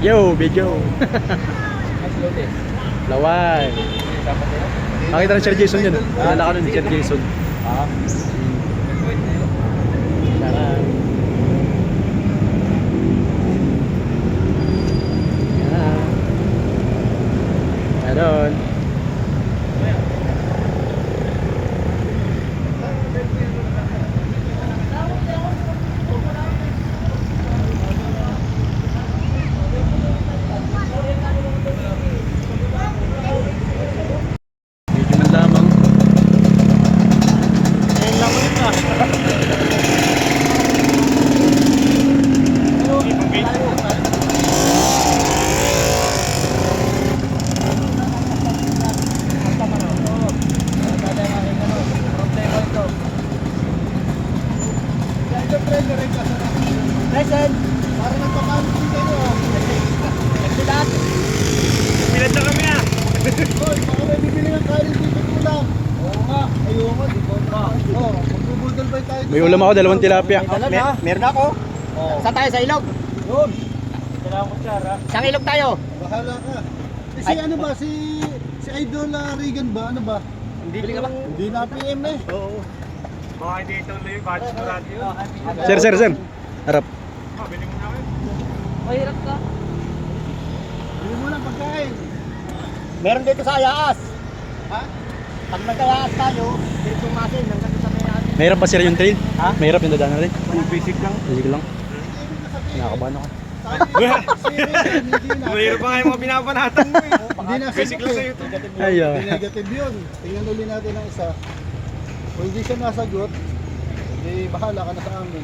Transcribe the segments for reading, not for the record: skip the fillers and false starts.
Yo, video. Laway. Nakita ng Sir Jason yun. Kilala ka nun ni Sir Jason. Tara. Meron. Medyo man lamang. Ayun lang ulit na. Listen, para nagpapalo dito nyo. Nagsilat. Pilat na kami ah. Hoy, baka may bibili ng kain dito ko lang. Oo nga, ayaw nga, di ba? Oo, magbubudol ba tayo? May ulam ako, 2 tilapia. Meron ako. Saan tayo sa ilog? Doon. Kailangan ko siya ha. Saan ilog tayo? Bahala ka. Eh, si ano ba? Si Idol Regan ba? Ano ba? Hindi ka ba? Hindi na PM eh. Oo. Baka hindi ituloy yung batch ko natin yun. Sir. Harap. Bili mo na kayo. Mahirap ka. Bili mo lang pagkain. Meron dito sa Ayaas. Ha? Pag nag-Ayaas tayo, dito masin, hanggang sa may atin. Mahirap pa sir yung trail? Ha? Mahirap yung dadaanan natin? Basic lang. Basic lang. Nakakabahan ako. Hindi na. Mahirap pa nga yung mga binabanatan mo eh. Hindi na Basic lang sa eh. YouTube. Ay, Hindi negative yun. Tingnan ulit natin ang isa. Kung hindi siya nasagot, hindi bahala ka na sa amin.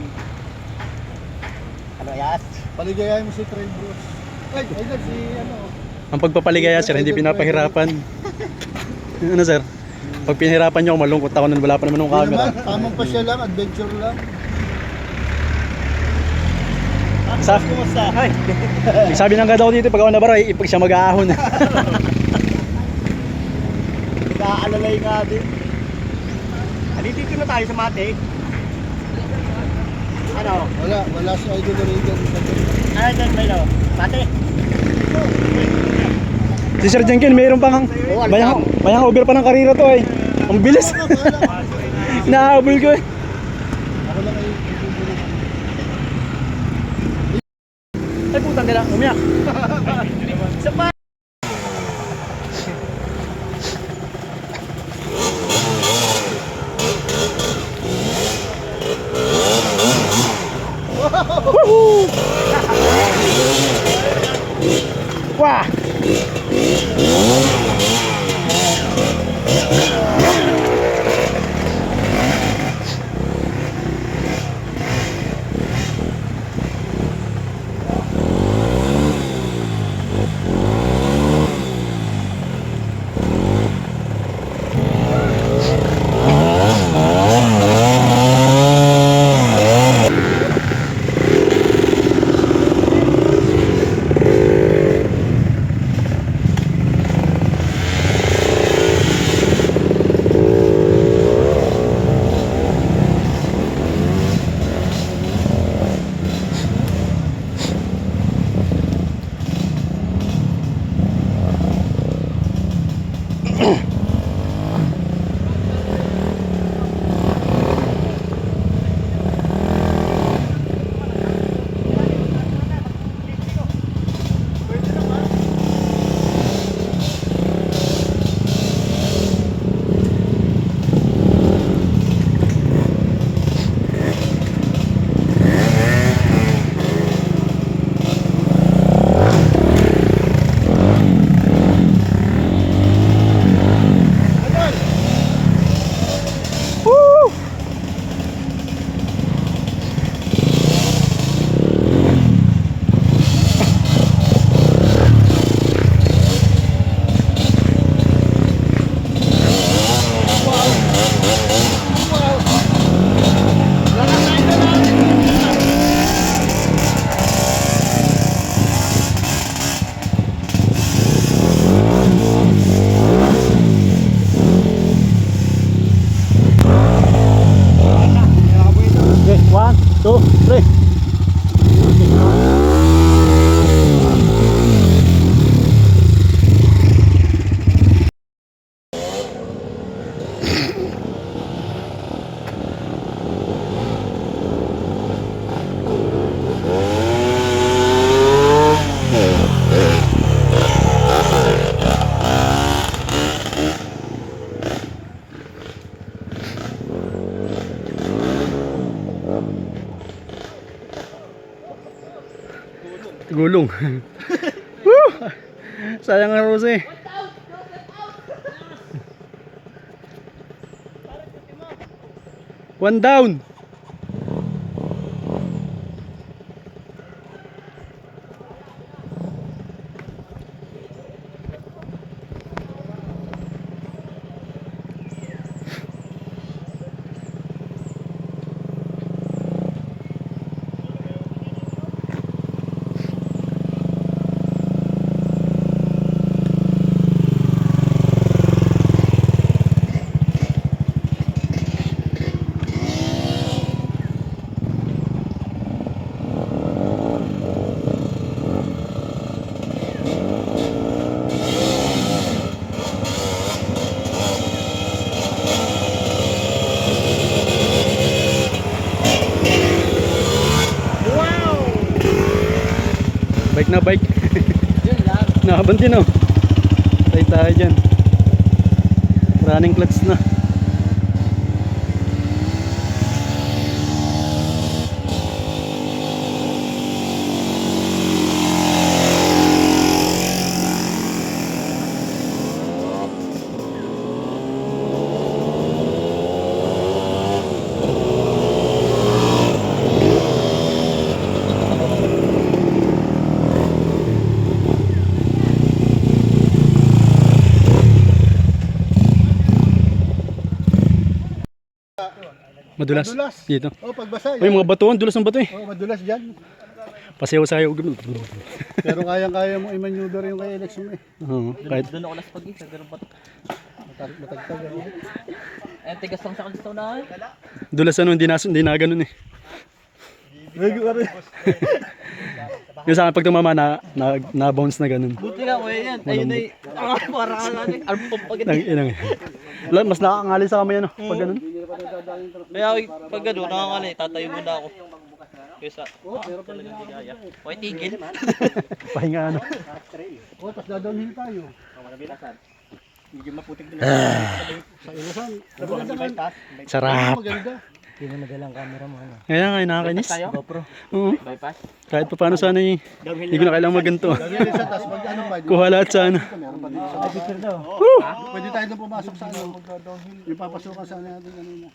Ano Ayaas? Paligayahin mo si Trail Bruce. Ay, Idol, si ano. ang pagpapaligaya sir, hindi pinapahirapan. Ano sir? Pag pinahirapan nyo ako, malungkot ako nun, wala pa naman ng Hindi camera. naman, tamang pasya lang, adventure lang. Kumusta? Ay. Sabi ng gada ko dito, pag ako nabaray, ipag siya mag-aahon. Nag-aalalay nga din. Dito na tayo sa mate. Ano? Wala si Idol Regan. Ano dyan, Milo? Mate? Si Sir Jenkin, mayroon pang bayang over pa ng karira to eh. Ang bilis. Nahabol ko eh. Ako lang ay bubulong. Ay putang gala, umiyak. Sa pa? Wah! Gulong. Woo! Sayang nga Rose. One down. Bike na bike. Nakabanti no. Tayo tayo dyan. Running clutch na. Madulas. Madulas. Dito. Oh, pagbasa. Ay, mga batuan, dulas ng bato eh. Oh, madulas dyan. Pasayaw-sayaw. Pero kayang-kaya mo i-maneuver yung kay Alex mo eh. Oo, kahit Doon ako nas pag isa, ganun pa. Matagtag ano. Eh, tigas lang sa kalista na. dulas ano, hindi na ganun eh. Yung sa akin pag tumama na bounce na ganun. Buti nga, kuya yan. Ayun na para ka lang. Arpong pag Inang. Mas nakakangali sa kamay ano, pag ganun. Kaya pag gano'n, nakakali, tatayo muna ako. Kaysa, talagang di kaya. Okay, tigil. Pahinga ano. Oh, tapos dadalhin tayo. Medyo maputik din. Sa ilasan. Sarap. Maganda. Hindi mo nadalang camera mo, ano? Kaya nga, nakakainis. GoPro. Oo. Bypass. Kahit pa paano sana eh. Hindi ko na kailangan maganto. Dadalhin sa taas. Pag ano ba? Kuha lahat sana. Meron pa dito sa picture daw. Pwede tayo doon pumasok sa ano. Yung papasukan sa natin kanina.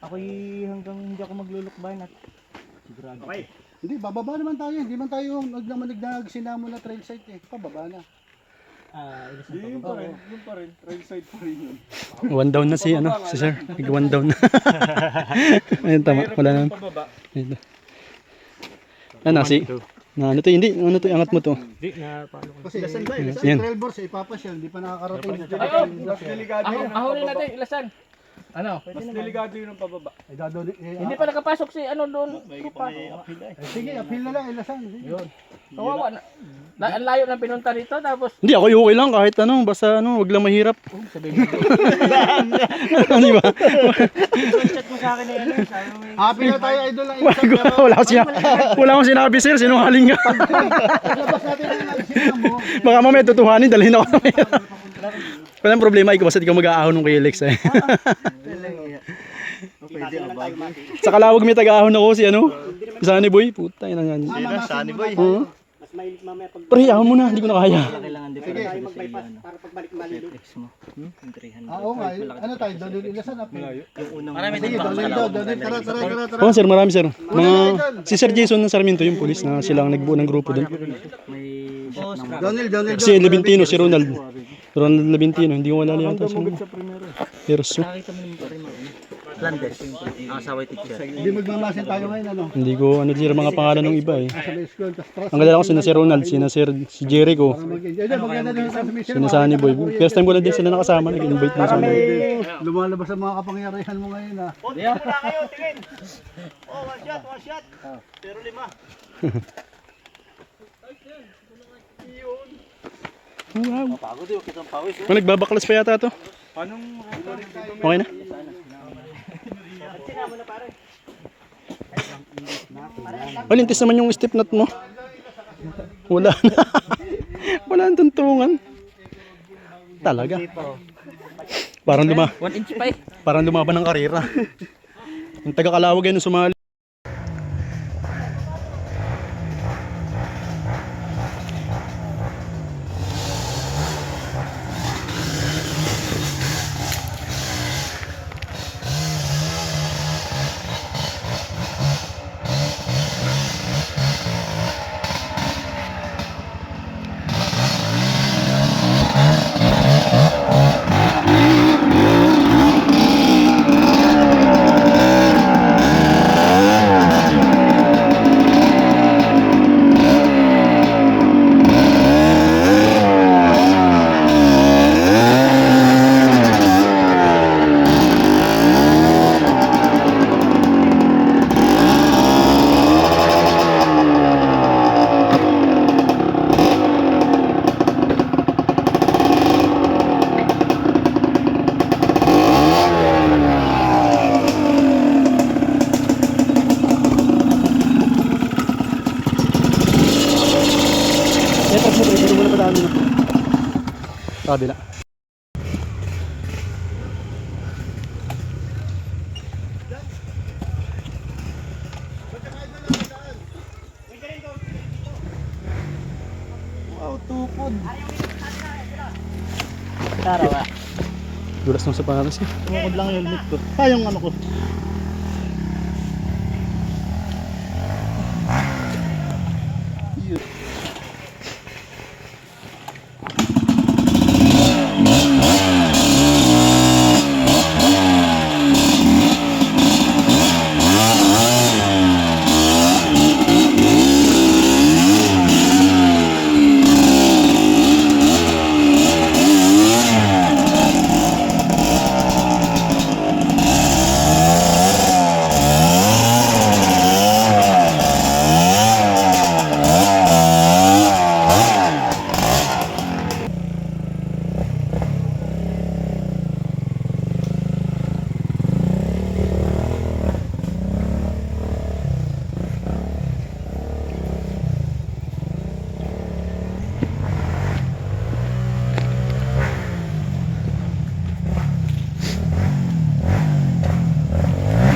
Ako'y hanggang hindi ako maglulukbayan at sigurado. Okay. Hindi, bababa naman tayo. Hindi man tayo nagsinamo na trail site eh. Pababa na. Yun pa rin. Trail side pa rin yun. One down na si ano, si sir. One down na. Ayun tama, wala na. Pababa. Ito. Ano si? Na ano to, hindi, ano to, angat mo to. Kasi Yan. trail boards eh, papasyal. Hindi pa nakakarating. Mas delikado yun ang Ahulin pababa. natin, ilasan. Ano? Mas delikado yun ang pababa. Ay, dadali. Hindi pa nakapasok si ano doon. Lupa. Sige, appeal na lang. Ilasan. Sige. Kawawa na. Ang layo ng pinunta dito tapos Hindi ako okay lang kahit ano, basta ano, wag lang mahirap. Di ba? Chat mo sa akin na yan, sabi mo Happy na tayo, idol lang. Ilasan. Pero Wala akong sinabi sir, sinungaling ka. labas natin ang naisipan mo. Baka mamaya tutuhanin, dalhin ako sa mahirap. Walang problema, ikaw basta ikaw mag-aahon ng kay Alex eh. Sa Kalawag may tag-aahon ako si ano, si Sunny Boy. Puta, yun ang Sino? Sunny Boy. Pero ahon mo na, hindi ko na kaya. kailangan din para sa bypass para pagbalik malilo. X mo. 300. Oo nga, ano tayo, dadal ilasan appeal. Yung unang marami din Sige, pa dadal daw, dadal. Tara. Oo sir, marami sir. Si Sir Jason ng Sarmiento, yung pulis na silang nagbuo ng grupo doon. may shot ng Donald. Si Leventino, si Ronald. Ronald Leventino, hindi ko wala yata sa Perso. nakakita mo naman pa rin mo. Landes, ang asaway teacher. Hindi magmamasin tayo ngayon, ano? Hindi ko ano sir mga pangalan ng iba eh. Sa school, tas trust. Ang galala ko sina si Ronald, si Jericho, Maganda din sa mission. sina Sunny Boy. First time ko na din sila nakasama, nag-invite na sa Lumalabas ang mga kapangyarihan mo ngayon, ha? Wow. Nagbabaklas pa yata to. Okay na? Lintis naman yung step nut mo. Wala na. Wala nang tuntungan. Talaga. Parang 1 inch pa eh. parang lumaban ng karera. Yung taga Kalawag ay nung sumali. Kabila. Wow, tukod. Tarawa. Dulas nung sapatos eh. Tumukod lang yung helmet ko. Yung ano ko. Yun.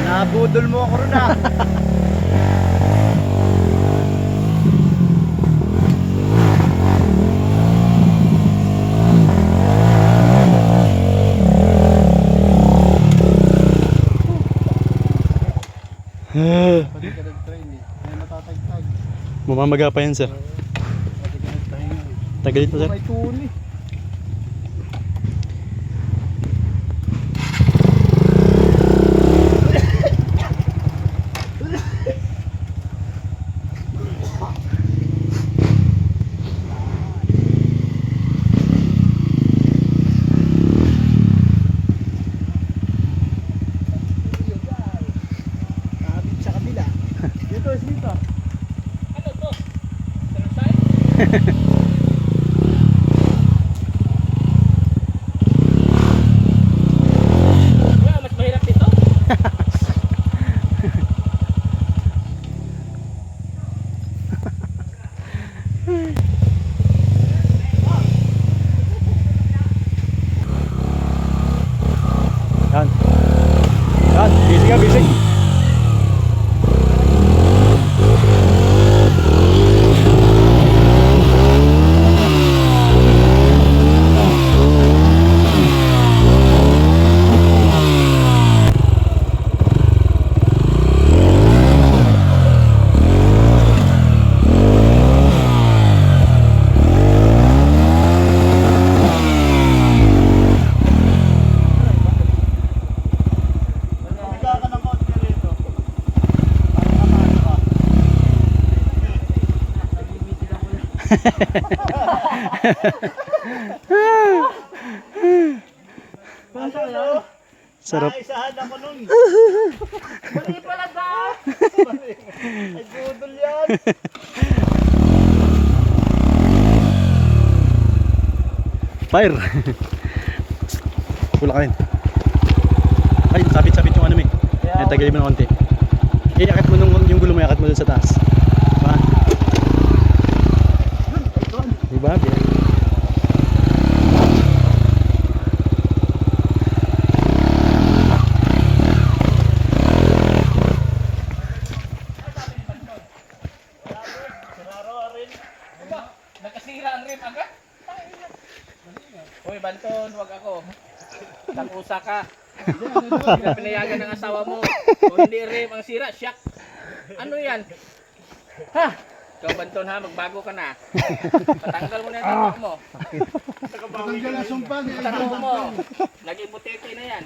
Nabudol mo ako ron ah. Pwede ka nag-train eh. May matatagtag. Mamamaga pa yan sir. Pwede ka nag-train eh. Tagalit pa sir. May tuni. Sa kabila. Dito, dito. Ano to? Sunshine? Wala, mas mahirap dito. Yan. Yan, busy ka, busy. Sarap. Isahan ako nun. Mali pala daw. Ay, budol yan. Fire. Pula ka rin. Ay, sabit-sabit yung ano mo eh. Ay, tagalin mo ng konti. Iakat mo yung gulo mo, iakat mo dun sa taas. Diba? Diba? Nakasira ang rim agad. Hoy, Banton, wag ako. Takusa ka. Hindi pinayagan ng asawa mo. O hindi rim ang sira, shock. Ano yan? Ha? Ikaw, Banton ha, magbago ka na. Patanggal mo na yung tawag mo. Patanggal ang sumpang. Patanggal mo. Naging butete na yan.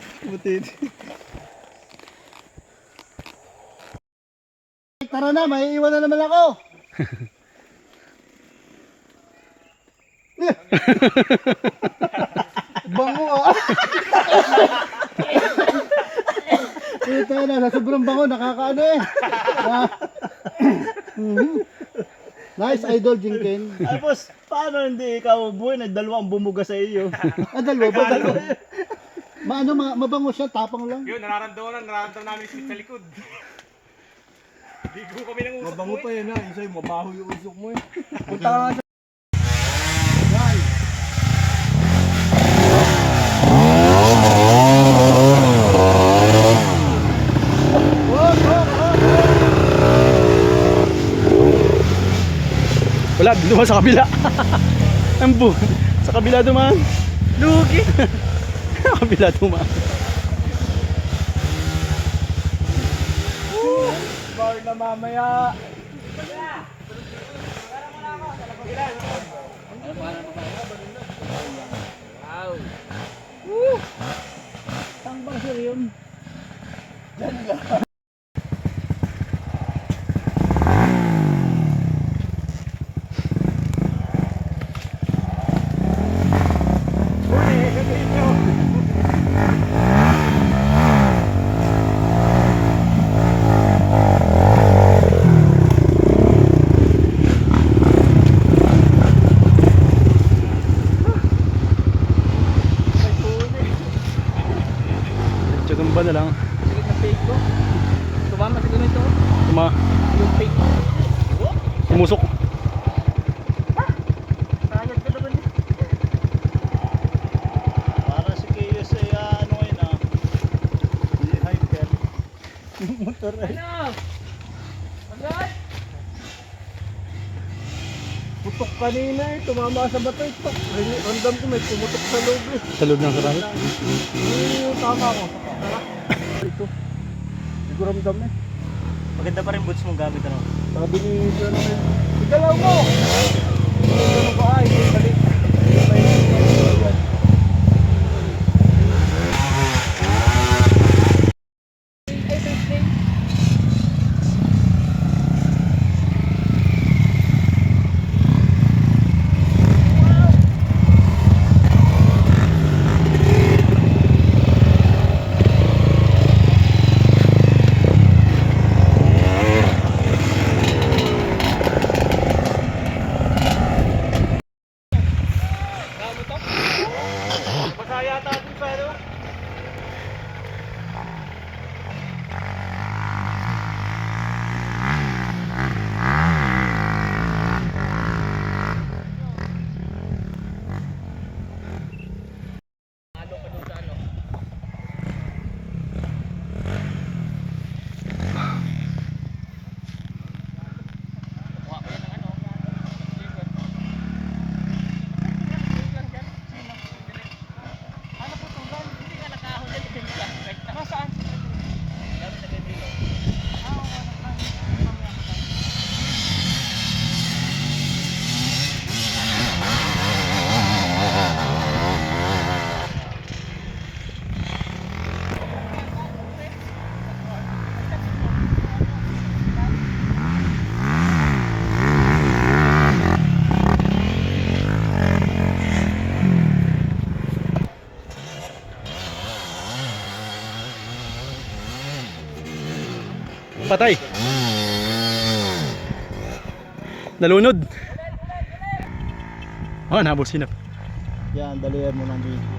Tara na, may iwan na naman ako. Bango ah. Ito na, sa sobrang bango, nakakaano eh. Nice idol, Jinken. Ay, boss, paano hindi ikaw buhay? Nagdalawang bumuga sa iyo. Dalawa ba? Dalawa. Mabango siya, tapang lang. Yun, nararamdaman namin sa likod. Hindi ko kami nang usap. Mabango pa yan ha. Yung sa'yo, mabaho yung usok mo eh. Punta ka nga sa... Wala, dumaan sa kabila. Sa kabila dumaan. Lugi. Sa kabila dumaan. Bar na mamaya. Wow. Woo! Tangbang sir yun. Tumba na lang. Sige na fake ko. Tumama siguro ito. Yung fake. Tumusok. Sayad ka naman. Para si Kiyos ay ano ngayon ah. Hindi hyper. Motor ay. Ano? Agad? Putok kanina eh. Tumama sa bato ito. Random ko may pumutok sa loob eh. Sa loob ng sarangit. Tama ko. Ito. Hindi ko ramdam eh. Maganda pa rin boots mong gamit ano. Sabi ni Sir Mel, igalaw mo! Ano ba ay? Balik. Masaya tayo pero. Patay. Nalunod. Oh, nabusin na. Yan, dalihan mo ng video.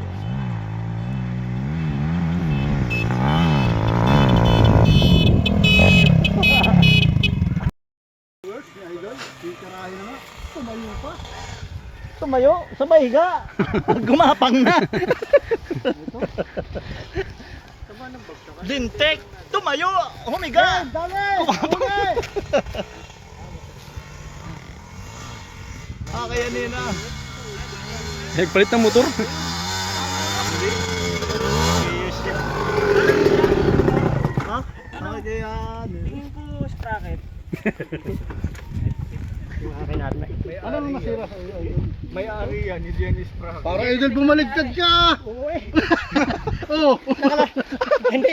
Tumayo, sabay higa. Gumapang na. Dintek! Tumayo! Humiga! Kaya nina. Nagpalit ng motor. Ha? Kaya yan. Tingin ko sprocket. Ano nang nasira sa iyo? May ari yan, hindi yan isprack. Para idol bumaligtad ka! Oo! Hindi.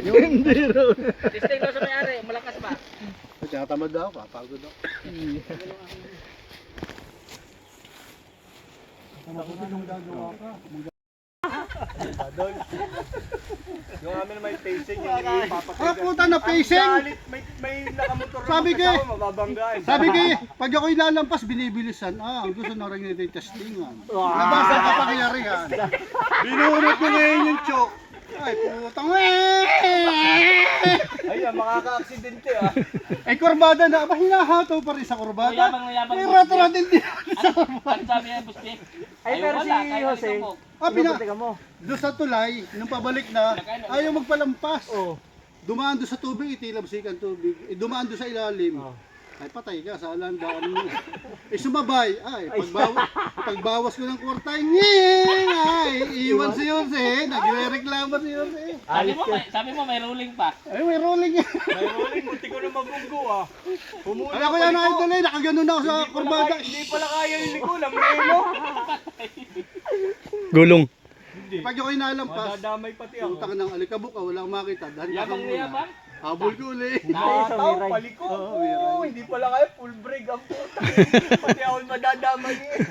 Hindi ro. Testing ko sa may-ari, malakas ba? Tinatamad daw, papagod daw. Yung amin may pacing, yung ipapatay. Ah, puta na pacing! May nakamotor na Sabi ko eh. mag-asawa, mababanggaan. Sabi ko pag ako'y lalampas, binibilisan. Ang gusto na rin nito yung testingan. Labas ang kapangyarihan. Binunod ko ngayon yung chok. Ay, putang Ayan, makaka-aksidente ah. Ay, kurbada na. Aba, hinahataw pa rin sa kurbada. Mayabang, May rat-rat din sa Ano sabi niya, Busti? Ay, pero si Jose, Ah, doon sa tulay, nung pabalik na, ayaw magpalampas. Dumaan doon sa tubig, itilabsik ang tubig. Dumaan doon sa ilalim. ay patay ka sa alandaan mo. Eh sumabay, ay pagbawas ko ng kwarta, ay iwan si Jose, nagre-reklamo si Jose. Sabi mo may ruling pa. Ay may rolling yan. May rolling, munti ko na mabunggo ah. Ay ako yan idol eh, nakaganon ako sa kurbada. Hindi pala kaya yung liko, lamay mo. Gulong. Pag ako'y nalampas, Madadamay pati ako. utang ng alikabok, wala akong makita. Dahan ka Yabang na muna. yabang. Habol ko ulit. Nataw, paliko. Oo, hindi pala kaya full break ang puta. Pati ako madadamay eh.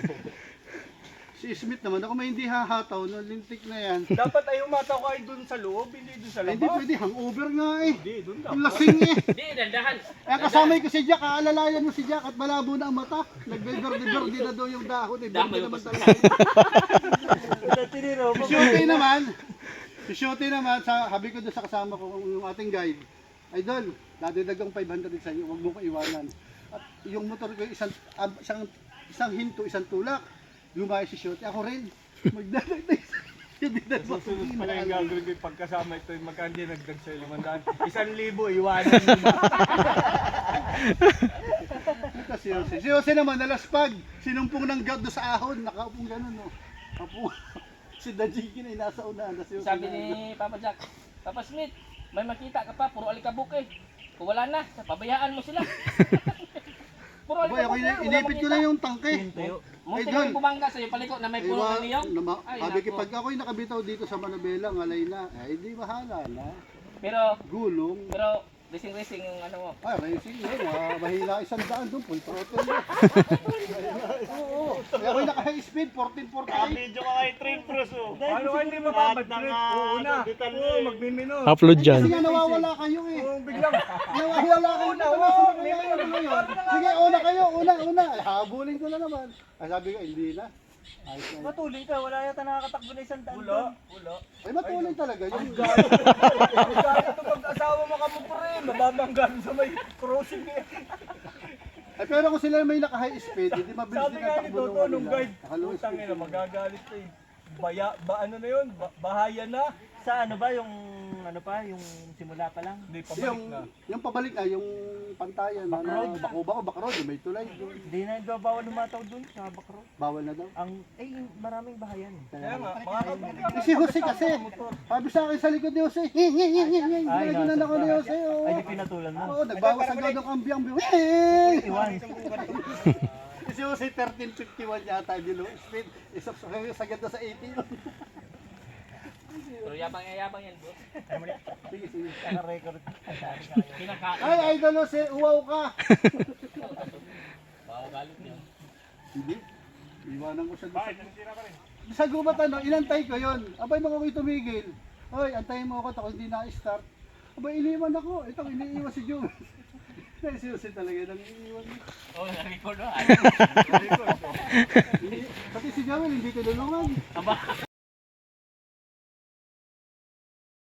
Si Smith naman, ako may hindi hahataw, no, lintik na yan. Dapat ay umataw kayo dun sa loob, hindi dun sa Ay, hindi labas. pwede, hangover nga eh. Hindi, dun Yung dapat. lasing eh. Di, dandahan. Kaya kasama ko si Jack, aalalayan mo si Jack at malabo na ang mata. Nagbe-verde-verde na daw yung dahon eh. Verde naman talaga. Si Shooty naman, sabi ko doon sa kasama ko, yung ating guide, Idol, dadagang 500 sa iyo, huwag mo ko iwanan. At yung motor ko, isang hinto, isang tulak. Lumaya si Shooty, ako rin. Magdadagdag sa hindi na ba? Susunod pala yung gagawin ko yung pagkasama ito, yung magkandi nagdag sa'yo 500. 1,000, iwanan mo ba? Ito si Jose. Si Jose naman, nalaspag. Sinumpong ng gout doon sa ahon. Nakaupong gano'n, no? Apo. Si Dajiki na nasa unahan. Si Jose Sabi na- ni Papa Jack, Papa Smith, may makita ka pa, puro alikabok eh. Kung wala na, pabayaan mo sila. Puro Boy, ako alikabok na, wala inipit ko makita. na yung tangke. Munti Idol. kang bumangga sa iyo paliko na may puno ng niyong. Ay, Sabi ko, nako. pag ako'y nakabitaw dito sa Manabela, ngalay na. Ay, di bahala na. Pero, Gulong. racing yung ano mo. Ay, racing yun. Mahila 100 doon. Full throttle. Oo. Kaya ako'y naka-high speed, 1440. Medyo ka kay Train Pros oh. Paano ka hindi mapapag-trip? Oo na. Oo, magmimino. Upload Kasi dyan. nga nawawala kayo eh. Oo, biglang. Nawawala kayo. Sige, una kayo. Una. Ay, habulin ko na naman. Ay, sabi ko, hindi na. Matuloy ka, wala yata nakakatakbo na 100 Wala. Ay, matuloy talaga. Yung Kaya ito pag-asawa mo ka mo pa rin. Mababanggan sa may crossing eh. Ay, pero kung sila may naka-high speed, hindi mabilis Sabi din nga ang ni takbo Toto nung guide. Naka-low Putang speed. ina, magagalit to eh. Ano na yun? Bahaya na. Sa ano ba, yung simula pa lang? Hindi, pabalik na. Yung pabalik na, yung pantayan, bako-bako, yung may tulay. Hindi na yung bawal lumataw dun sa Bakro. Bawal na daw. Maraming bahayan. Kaya nga, makakapagod Eh, si Jose kasi, sabi sa akin sa likod ni Jose, ginaganan ako ni Jose. Ay, di pinatulan mo. Oo, nagbawas ang gawin ng kambyang. Iwan. Si Jose 1351 yata yung low speed. Sagad na sa 80. Pero yabang yan, bro. Sige, sige. Naka-record. Kinakain. Ay, idol Jose, uwaw ka. Baka galit niyo. Hindi. Iwanan ko siya doon Bakit? sa... Nasira ka rin. Sa gubat inantay ko yun. Abay, mga ko'y tumigil. Hoy, antayin mo ako, ako hindi na-start. Abay, iniwan ako. Ito, iniiwan si Joe. Si Jose talaga nang iniiwan. Oh, na-record na. Pati si Joel, hindi tinulungan. Aba.